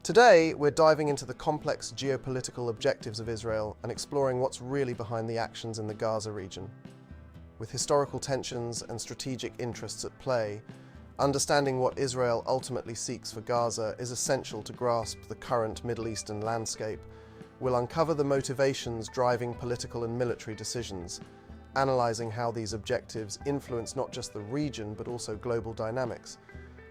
Today, we're diving into the complex geopolitical objectives of Israel and exploring what's really behind the actions in the Gaza region. With historical tensions and strategic interests at play, understanding what Israel ultimately seeks for Gaza is essential to grasp the current Middle Eastern landscape. We'll uncover the motivations driving political and military decisions, analysing how these objectives influence not just the region but also global dynamics.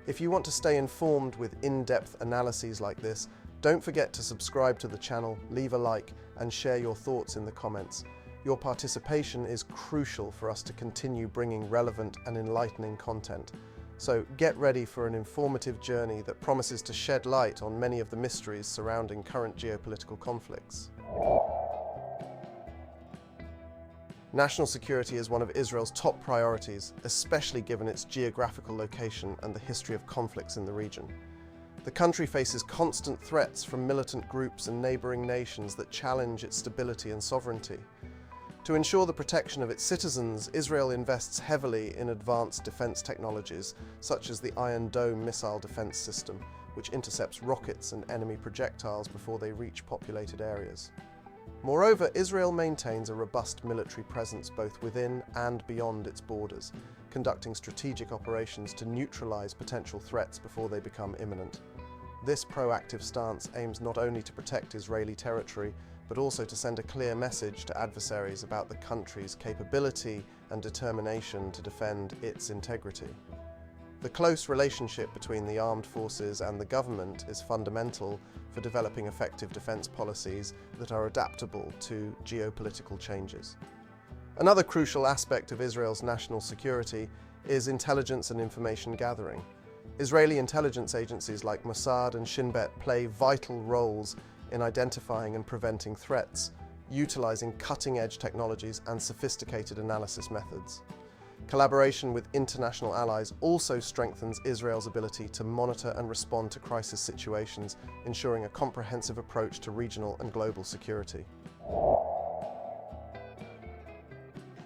If you want to stay informed with in-depth analyses like this, don't forget to subscribe to the channel, leave a like, and share your thoughts in the comments. Your participation is crucial for us to continue bringing relevant and enlightening content. So get ready for an informative journey that promises to shed light on many of the mysteries surrounding current geopolitical conflicts. National security is one of Israel's top priorities, especially given its geographical location and the history of conflicts in the region. The country faces constant threats from militant groups and neighbouring nations that challenge its stability and sovereignty. To ensure the protection of its citizens, Israel invests heavily in advanced defence technologies, such as the Iron Dome missile defence system, which intercepts rockets and enemy projectiles before they reach populated areas. Moreover, Israel maintains a robust military presence both within and beyond its borders, conducting strategic operations to neutralize potential threats before they become imminent. This proactive stance aims not only to protect Israeli territory, but also to send a clear message to adversaries about the country's capability and determination to defend its integrity. The close relationship between the armed forces and the government is fundamental for developing effective defence policies that are adaptable to geopolitical changes. Another crucial aspect of Israel's national security is intelligence and information gathering. Israeli intelligence agencies like Mossad and Shin Bet play vital roles in identifying and preventing threats, utilising cutting-edge technologies and sophisticated analysis methods. Collaboration with international allies also strengthens Israel's ability to monitor and respond to crisis situations, ensuring a comprehensive approach to regional and global security.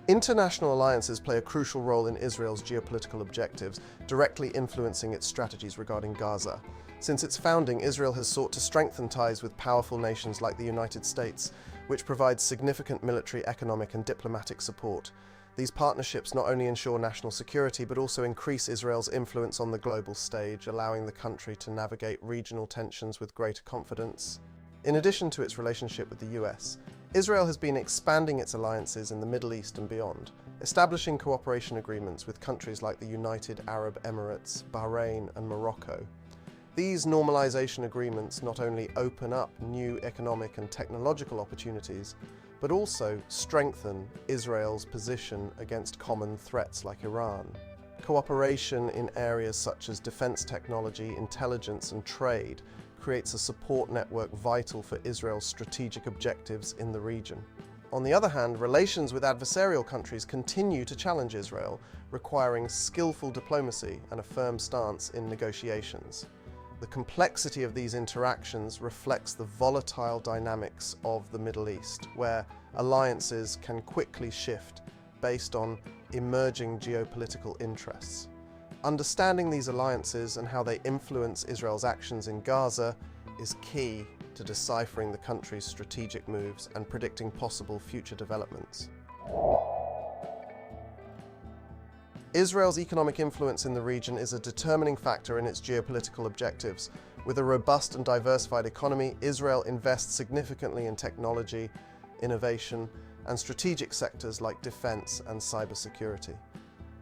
International alliances play a crucial role in Israel's geopolitical objectives, directly influencing its strategies regarding Gaza. Since its founding, Israel has sought to strengthen ties with powerful nations like the United States, which provides significant military, economic, and diplomatic support. These partnerships not only ensure national security, but also increase Israel's influence on the global stage, allowing the country to navigate regional tensions with greater confidence. In addition to its relationship with the US, Israel has been expanding its alliances in the Middle East and beyond, establishing cooperation agreements with countries like the United Arab Emirates, Bahrain, and Morocco. These normalization agreements not only open up new economic and technological opportunities, but also strengthen Israel's position against common threats like Iran. Cooperation in areas such as defense technology, intelligence, and trade creates a support network vital for Israel's strategic objectives in the region. On the other hand, relations with adversarial countries continue to challenge Israel, requiring skillful diplomacy and a firm stance in negotiations. The complexity of these interactions reflects the volatile dynamics of the Middle East, where alliances can quickly shift based on emerging geopolitical interests. Understanding these alliances and how they influence Israel's actions in Gaza is key to deciphering the country's strategic moves and predicting possible future developments. Israel's economic influence in the region is a determining factor in its geopolitical objectives. With a robust and diversified economy, Israel invests significantly in technology, innovation, and strategic sectors like defense and cybersecurity.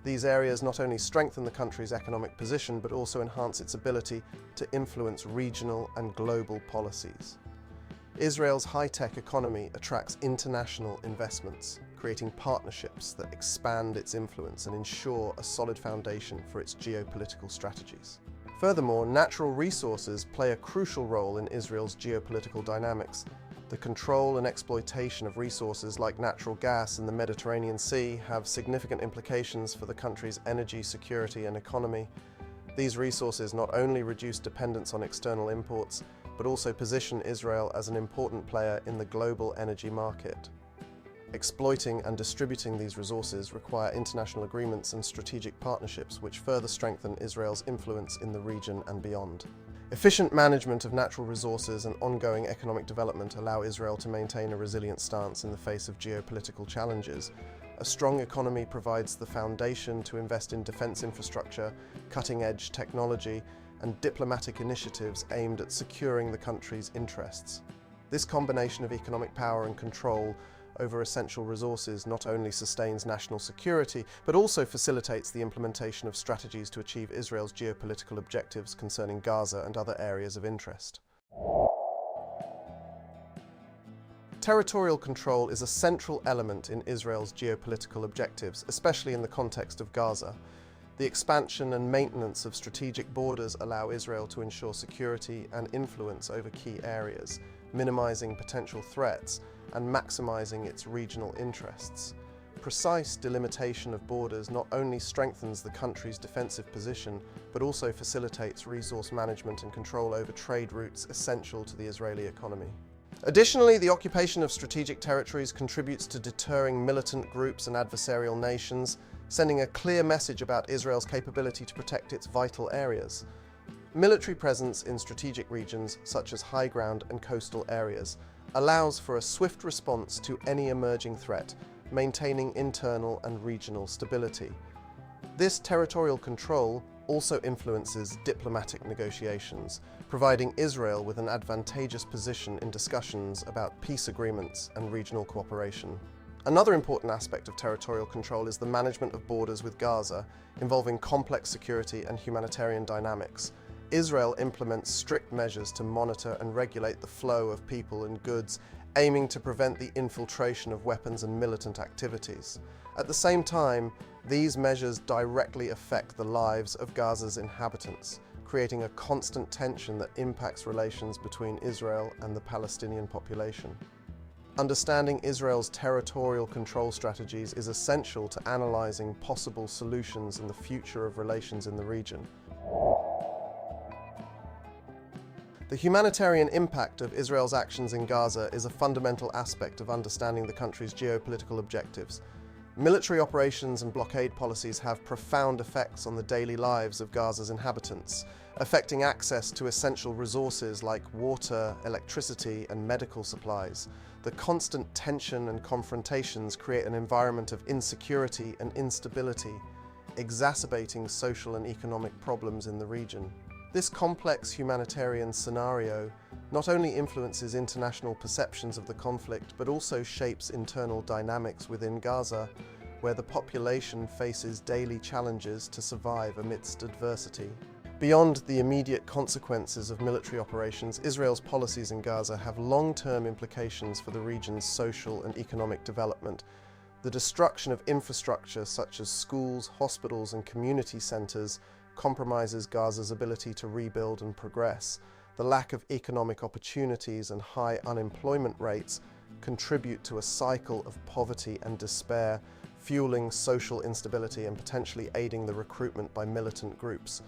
These areas not only strengthen the country's economic position, but also enhance its ability to influence regional and global policies. Israel's high-tech economy attracts international investments, creating partnerships that expand its influence and ensure a solid foundation for its geopolitical strategies. Furthermore, natural resources play a crucial role in Israel's geopolitical dynamics. The control and exploitation of resources like natural gas in the Mediterranean Sea have significant implications for the country's energy security and economy. These resources not only reduce dependence on external imports, but also position Israel as an important player in the global energy market. Exploiting and distributing these resources require international agreements and strategic partnerships which further strengthen Israel's influence in the region and beyond. Efficient management of natural resources and ongoing economic development allow Israel to maintain a resilient stance in the face of geopolitical challenges. A strong economy provides the foundation to invest in defense infrastructure, cutting-edge technology, and diplomatic initiatives aimed at securing the country's interests. This combination of economic power and control over essential resources not only sustains national security, but also facilitates the implementation of strategies to achieve Israel's geopolitical objectives concerning Gaza and other areas of interest. Territorial control is a central element in Israel's geopolitical objectives, especially in the context of Gaza. The expansion and maintenance of strategic borders allow Israel to ensure security and influence over key areas, minimizing potential threats and maximizing its regional interests. Precise delimitation of borders not only strengthens the country's defensive position, but also facilitates resource management and control over trade routes essential to the Israeli economy. Additionally, the occupation of strategic territories contributes to deterring militant groups and adversarial nations, sending a clear message about Israel's capability to protect its vital areas. Military presence in strategic regions, such as high ground and coastal areas, allows for a swift response to any emerging threat, maintaining internal and regional stability. This territorial control also influences diplomatic negotiations, providing Israel with an advantageous position in discussions about peace agreements and regional cooperation. Another important aspect of territorial control is the management of borders with Gaza, involving complex security and humanitarian dynamics. Israel implements strict measures to monitor and regulate the flow of people and goods, aiming to prevent the infiltration of weapons and militant activities. At the same time, these measures directly affect the lives of Gaza's inhabitants, creating a constant tension that impacts relations between Israel and the Palestinian population. Understanding Israel's territorial control strategies is essential to analyzing possible solutions and the future of relations in the region. The humanitarian impact of Israel's actions in Gaza is a fundamental aspect of understanding the country's geopolitical objectives. Military operations and blockade policies have profound effects on the daily lives of Gaza's inhabitants, affecting access to essential resources like water, electricity, and medical supplies. The constant tension and confrontations create an environment of insecurity and instability, exacerbating social and economic problems in the region. This complex humanitarian scenario not only influences international perceptions of the conflict, but also shapes internal dynamics within Gaza, where the population faces daily challenges to survive amidst adversity. Beyond the immediate consequences of military operations, Israel's policies in Gaza have long-term implications for the region's social and economic development. The destruction of infrastructure such as schools, hospitals, and community centers compromises Gaza's ability to rebuild and progress. The lack of economic opportunities and high unemployment rates contribute to a cycle of poverty and despair, fueling social instability and potentially aiding the recruitment by militant groups.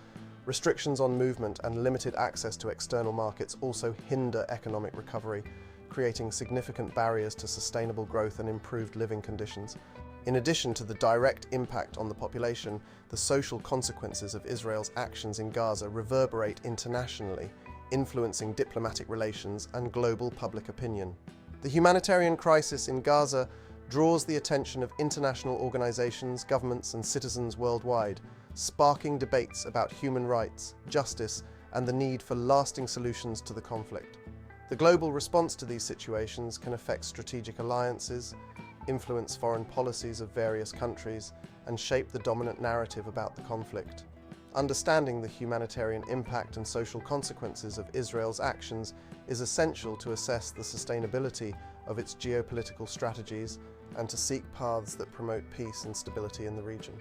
Restrictions on movement and limited access to external markets also hinder economic recovery, creating significant barriers to sustainable growth and improved living conditions. In addition to the direct impact on the population, the social consequences of Israel's actions in Gaza reverberate internationally, influencing diplomatic relations and global public opinion. The humanitarian crisis in Gaza draws the attention of international organizations, governments, and citizens worldwide, sparking debates about human rights, justice, and the need for lasting solutions to the conflict. The global response to these situations can affect strategic alliances, influence foreign policies of various countries, and shape the dominant narrative about the conflict. Understanding the humanitarian impact and social consequences of Israel's actions is essential to assess the sustainability of its geopolitical strategies and to seek paths that promote peace and stability in the region.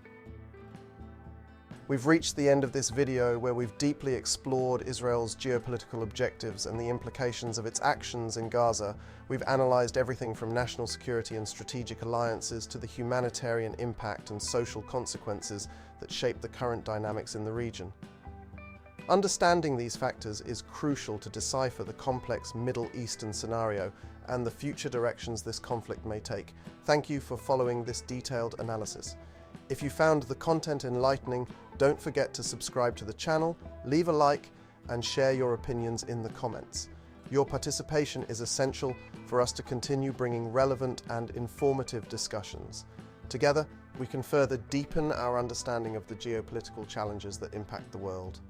We've reached the end of this video where we've deeply explored Israel's geopolitical objectives and the implications of its actions in Gaza. We've analysed everything from national security and strategic alliances to the humanitarian impact and social consequences that shape the current dynamics in the region. Understanding these factors is crucial to decipher the complex Middle Eastern scenario and the future directions this conflict may take. Thank you for following this detailed analysis. If you found the content enlightening, don't forget to subscribe to the channel, leave a like, and share your opinions in the comments. Your participation is essential for us to continue bringing relevant and informative discussions. Together, we can further deepen our understanding of the geopolitical challenges that impact the world.